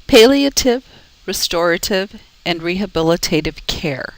Palliative, restorative, and rehabilitative care.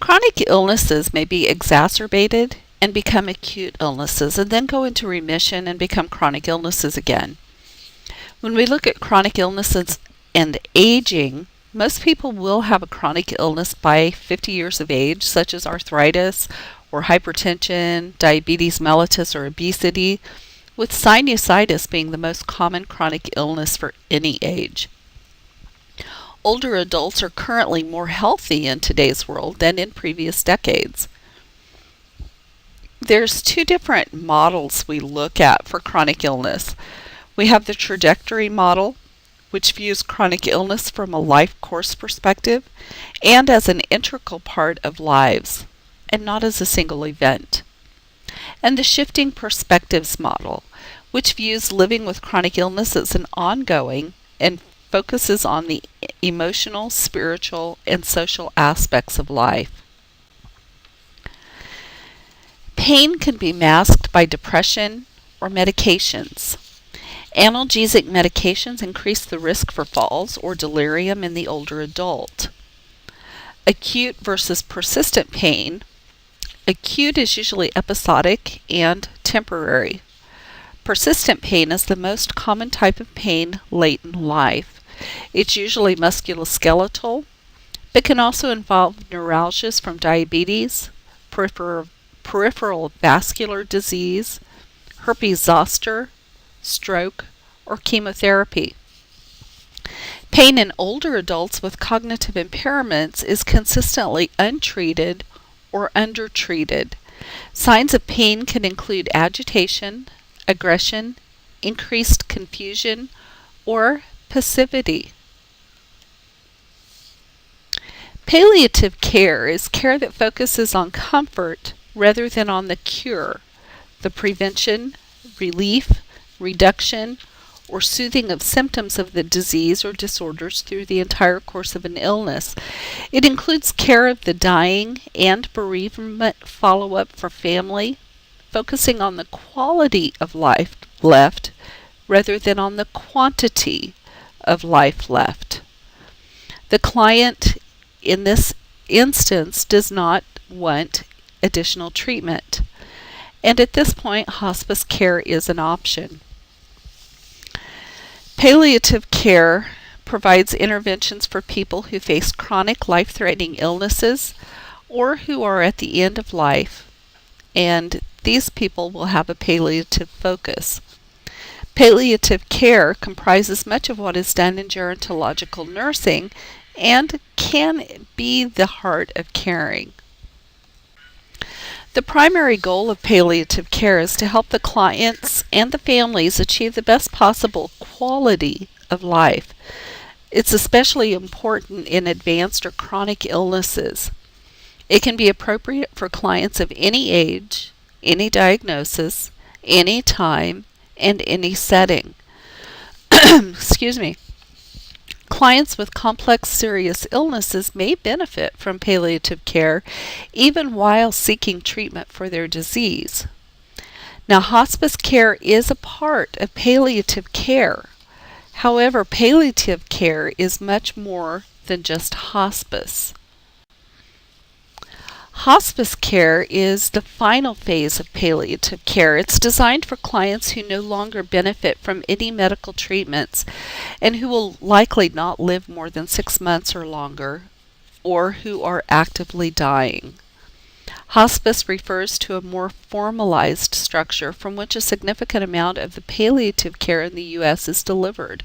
Chronic illnesses may be exacerbated and become acute illnesses and then go into remission and become chronic illnesses again. When we look at chronic illnesses and aging, most people will have a chronic illness by 50 years of age, such as arthritis or hypertension, diabetes mellitus, or obesity, with sinusitis being the most common chronic illness for any age. Older adults are currently more healthy in today's world than in previous decades. There's two different models we look at for chronic illness. We have the trajectory model, which views chronic illness from a life course perspective and as an integral part of lives, and not as a single event. And the shifting perspectives model, which views living with chronic illness as an ongoing and focuses on the emotional, spiritual, and social aspects of life. Pain can be masked by depression or medications. Analgesic medications increase the risk for falls or delirium in the older adult. Acute versus persistent pain. Acute is usually episodic and temporary. Persistent pain is the most common type of pain late in life. It's usually musculoskeletal, but can also involve neuralgias from diabetes, peripheral vascular disease, herpes zoster, stroke, or chemotherapy. Pain in older adults with cognitive impairments is consistently untreated or undertreated. Signs of pain can include agitation, aggression, increased confusion, or passivity. Palliative care is care that focuses on comfort rather than on the cure, the prevention, relief, reduction, or soothing of symptoms of the disease or disorders through the entire course of an illness. It includes care of the dying and bereavement follow-up for family, focusing on the quality of life left rather than on the quantity of life left. The client in this instance does not want additional treatment, and at this point hospice care is an option. Palliative care provides interventions for people who face chronic life-threatening illnesses or who are at the end of life, and these people will have a palliative focus. Palliative care comprises much of what is done in gerontological nursing and can be the heart of caring. The primary goal of palliative care is to help the clients and the families achieve the best possible quality of life. It's especially important in advanced or chronic illnesses. It can be appropriate for clients of any age, any diagnosis, any time, and any setting. Excuse me. Clients with complex, serious illnesses may benefit from palliative care even while seeking treatment for their disease. Now, hospice care is a part of palliative care. However, palliative care is much more than just hospice. Hospice care is the final phase of palliative care. It's designed for clients who no longer benefit from any medical treatments and who will likely not live more than 6 months or longer, or who are actively dying. Hospice refers to a more formalized structure from which a significant amount of the palliative care in the U.S. is delivered.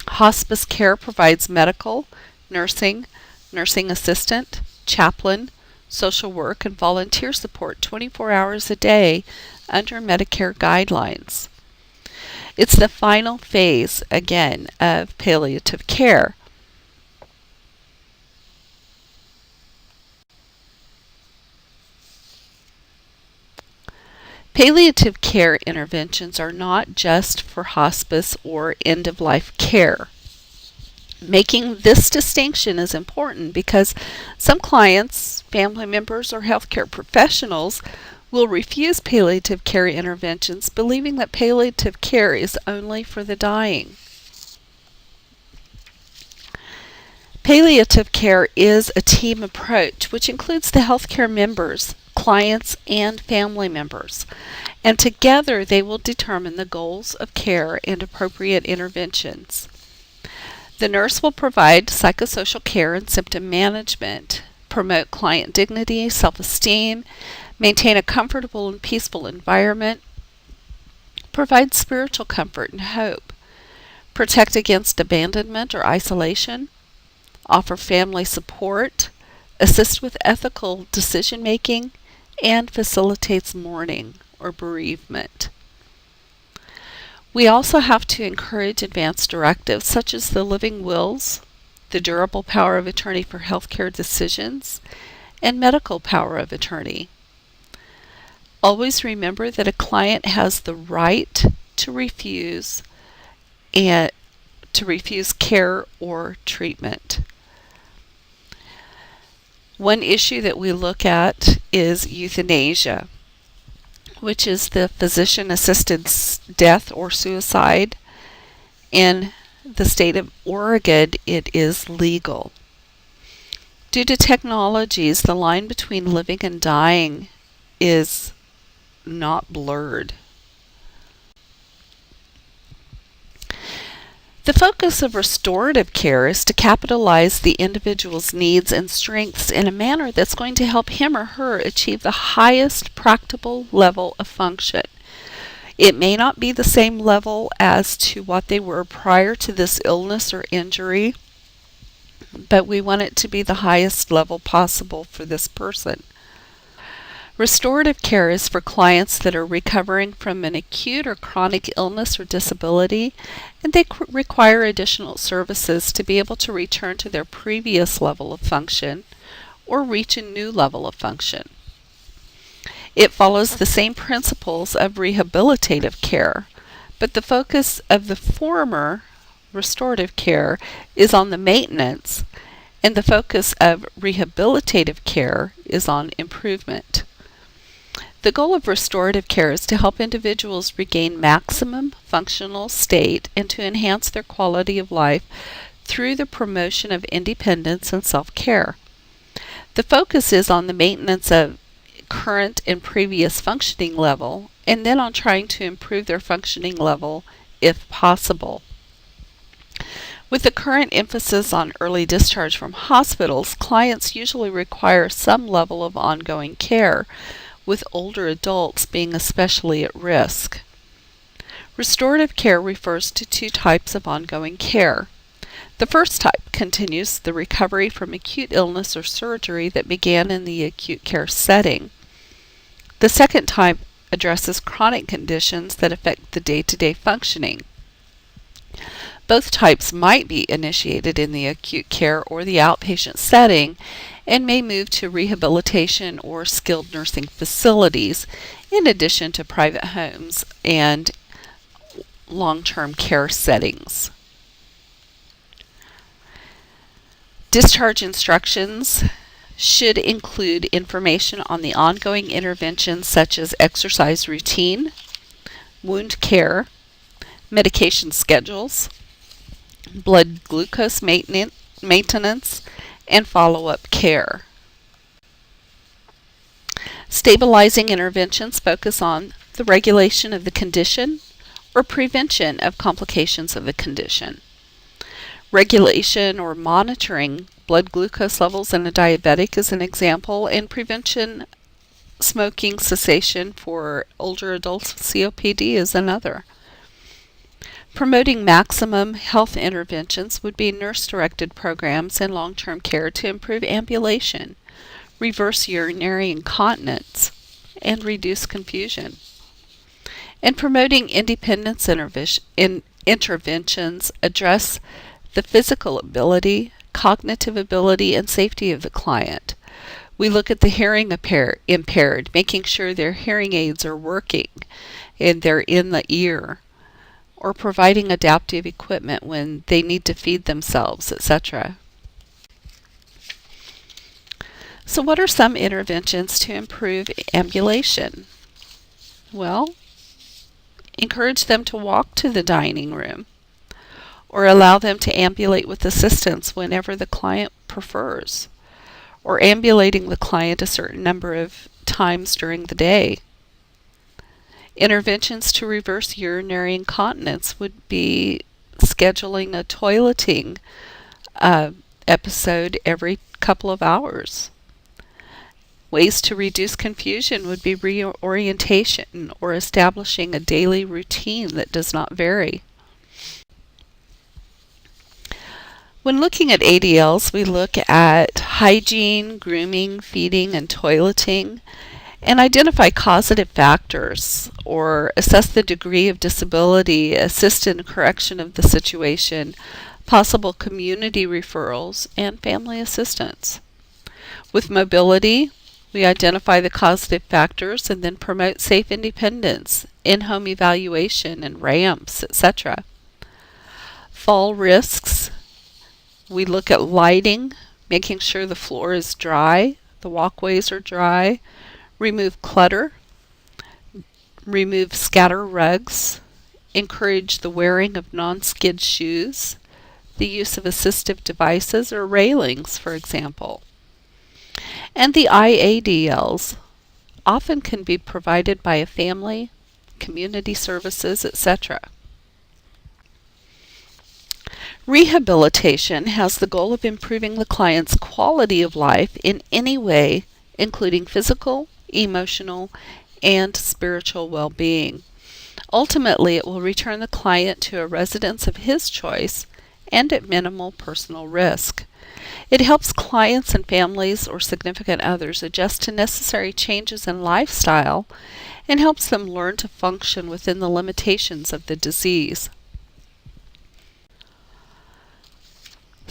Hospice care provides medical, nursing, nursing assistant, chaplain, social work, and volunteer support 24 hours a day under Medicare guidelines. It's the final phase, again, of palliative care. Palliative care interventions are not just for hospice or end-of-life care. Making this distinction is important because some clients, family members, or healthcare professionals will refuse palliative care interventions, believing that palliative care is only for the dying. Palliative care is a team approach which includes the healthcare members, clients, and family members, and together they will determine the goals of care and appropriate interventions. The nurse will provide psychosocial care and symptom management, promote client dignity, self-esteem, maintain a comfortable and peaceful environment, provide spiritual comfort and hope, protect against abandonment or isolation, offer family support, assist with ethical decision-making, and facilitates mourning or bereavement. We also have to encourage advanced directives such as the living wills, the durable power of attorney for healthcare decisions, and medical power of attorney. Always remember that a client has the right to refuse care or treatment. One issue that we look at is euthanasia, which is the physician-assisted death or suicide. In the state of Oregon, it is legal. Due to technologies, the line between living and dying is not blurred. The focus of restorative care is to capitalize the individual's needs and strengths in a manner that's going to help him or her achieve the highest practicable level of function. It may not be the same level as to what they were prior to this illness or injury, but we want it to be the highest level possible for this person. Restorative care is for clients that are recovering from an acute or chronic illness or disability, and they require additional services to be able to return to their previous level of function or reach a new level of function. It follows the same principles of rehabilitative care, but the focus of the former restorative care is on the maintenance, and the focus of rehabilitative care is on improvement. The goal of restorative care is to help individuals regain maximum functional state and to enhance their quality of life through the promotion of independence and self-care. The focus is on the maintenance of current and previous functioning level, and then on trying to improve their functioning level if possible. With the current emphasis on early discharge from hospitals, clients usually require some level of ongoing care, with older adults being especially at risk. Restorative care refers to two types of ongoing care. The first type continues the recovery from acute illness or surgery that began in the acute care setting. The second type addresses chronic conditions that affect the day-to-day functioning. Both types might be initiated in the acute care or the outpatient setting and may move to rehabilitation or skilled nursing facilities, in addition to private homes and long-term care settings. Discharge instructions should include information on the ongoing interventions such as exercise routine, wound care, medication schedules, blood glucose maintenance, and follow-up care. Stabilizing interventions focus on the regulation of the condition or prevention of complications of the condition. Regulation or monitoring blood glucose levels in a diabetic is an example, and prevention smoking cessation for older adults with COPD is another. Promoting maximum health interventions would be nurse-directed programs in long-term care to improve ambulation, reverse urinary incontinence, and reduce confusion. And promoting independence interventions address the physical ability, cognitive ability, and safety of the client. We look at the hearing impaired, making sure their hearing aids are working and they're in the ear, or providing adaptive equipment when they need to feed themselves, etc. So what are some interventions to improve ambulation? Well, encourage them to walk to the dining room or allow them to ambulate with assistance whenever the client prefers, or ambulating the client a certain number of times during the day. Interventions to reverse urinary incontinence would be scheduling a toileting episode every couple of hours. Ways to reduce confusion would be reorientation or establishing a daily routine that does not vary. When looking at ADLs, we look at hygiene, grooming, feeding, and toileting, and identify causative factors or assess the degree of disability, assist in correction of the situation, possible community referrals, and family assistance. With mobility, we identify the causative factors and then promote safe independence, in-home evaluation, and ramps, etc. Fall risks, we look at lighting, making sure the floor is dry, the walkways are dry, remove clutter, remove scatter rugs, encourage the wearing of non-skid shoes, the use of assistive devices or railings, for example. And the IADLs often can be provided by a family, community services, etc. Rehabilitation has the goal of improving the client's quality of life in any way, including physical, emotional, and spiritual well-being. Ultimately, it will return the client to a residence of his choice and at minimal personal risk. It helps clients and families or significant others adjust to necessary changes in lifestyle and helps them learn to function within the limitations of the disease.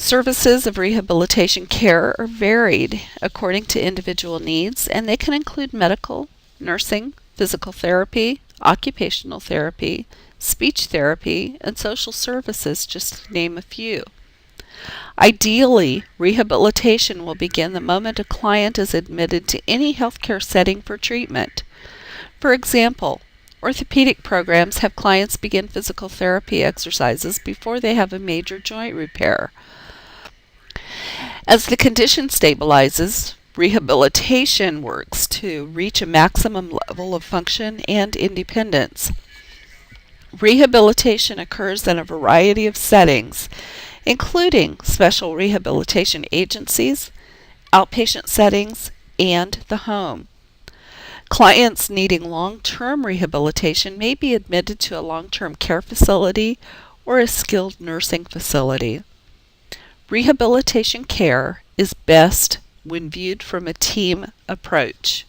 Services of rehabilitation care are varied according to individual needs, and they can include medical, nursing, physical therapy, occupational therapy, speech therapy, and social services, just to name a few. Ideally, rehabilitation will begin the moment a client is admitted to any healthcare setting for treatment. For example, orthopedic programs have clients begin physical therapy exercises before they have a major joint repair. As the condition stabilizes, rehabilitation works to reach a maximum level of function and independence. Rehabilitation occurs in a variety of settings, including special rehabilitation agencies, outpatient settings, and the home. Clients needing long-term rehabilitation may be admitted to a long-term care facility or a skilled nursing facility. Rehabilitation care is best when viewed from a team approach.